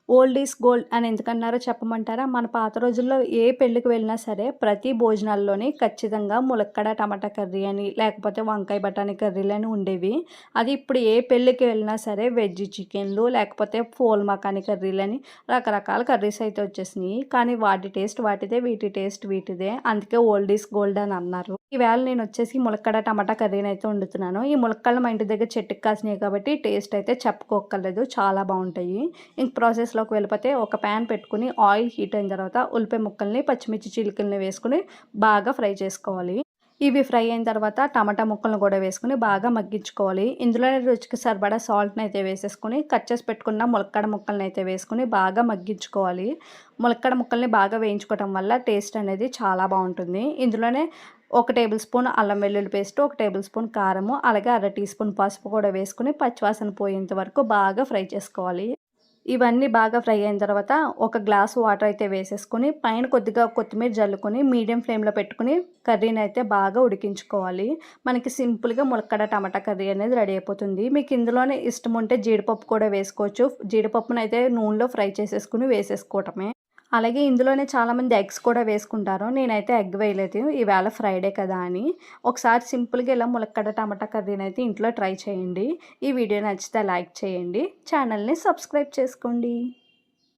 Old is gold అని ఎందుకన్నారో చెప్పమంటారా? మన పాత రోజుల్లో ఏ పెళ్ళికి వెళ్ళినా సరే ప్రతి భోజనాల్లోని ఖచ్చితంగా ములక్కాడ టమాటా కర్రీ అని, లేకపోతే వంకాయ బఠానీ కర్రీలని ఉండేవి. అది ఇప్పుడు ఏ పెళ్ళికి వెళ్ళినా సరే వెజ్ చికెన్‌లు లేకపోతే పూల్ మకానీ కర్రీలని రకరకాల కర్రీస్ అయితే వచ్చేసినాయి. కానీ వాటి టేస్ట్ వాటిదే, వీటి టేస్ట్ వీటిదే. అందుకే ఓల్డ్ ఈజ్ గోల్డ్ అని అన్నారు. ఈవేళ నేనొచ్చేసి ములక్కాడ టమాటా కర్రీనైతే వండుతున్నాను. ఈ ములక్కాడలు మా ఇంటి దగ్గర చెట్టుకి కాసినాయి కాబట్టి టేస్ట్ అయితే చెప్పుకోక్కర్లేదు. చాలా బావుంటాయి. ఇంక ప్రాసెస్‌లోకి వెళ్ళిపోతే ఒక ప్యాన్ పెట్టుకొని ఆయిల్ హీట్ అయిన తర్వాత ఉల్లిపాయ ముక్కల్ని, పచ్చిమిర్చి చీలికల్ని వేసుకొని బాగా ఫ్రై చేసుకోవాలి. ఇవి ఫ్రై అయిన తర్వాత టమాటా ముక్కలను కూడా వేసుకొని బాగా మగ్గించుకోవాలి. ఇందులోనే రుచికి సరిపడా సాల్ట్‌నైతే వేసేసుకొని కట్ చేసి పెట్టుకున్న ములక్కాడ ముక్కలనైతే వేసుకొని బాగా మగ్గించుకోవాలి. ములక్కాడ ముక్కల్ని బాగా వేయించుకోవటం వల్ల టేస్ట్ అనేది చాలా బావుంటుంది. ఇందులోనే ఒక టేబుల్ స్పూన్ అల్లం వెల్లుల్లి పేస్ట్, ఒక టేబుల్ స్పూన్ కారము, అలాగే అర టీ స్పూన్ పసుపు కూడా వేసుకొని పచ్చివాసన పోయేంత వరకు బాగా ఫ్రై చేసుకోవాలి. ఇవన్నీ బాగా ఫ్రై అయిన తర్వాత ఒక గ్లాస్ వాటర్ అయితే వేసేసుకొని పైన కొద్దిగా కొత్తిమీర జల్లుకొని మీడియం ఫ్లేమ్‌లో పెట్టుకొని కర్రీనైతే బాగా ఉడికించుకోవాలి. మనకి సింపుల్‌గా ములక్కాడ టమాటా కర్రీ అనేది రెడీ అయిపోతుంది. మీకు ఇందులోనే ఇష్టం ఉంటే జీడిపప్పు కూడా వేసుకోవచ్చు. జీడిపప్పునైతే నూనెలో ఫ్రై చేసేసుకొని వేసేసుకోవటమే. అలాగే ఇందులోనే చాలామంది ఎగ్స్ కూడా వేసుకుంటారు. నేనైతే ఎగ్ వేయలేదు. ఈవేళ ఫ్రైడే కదా అని. ఒకసారి సింపుల్‌గా ఇలా ములక్కాడ టమాటా కర్రీనైతే ఇంట్లో ట్రై చేయండి. ఈ వీడియో నచ్చితే లైక్ చేయండి. ఛానల్‌ని సబ్స్క్రైబ్ చేసుకోండి.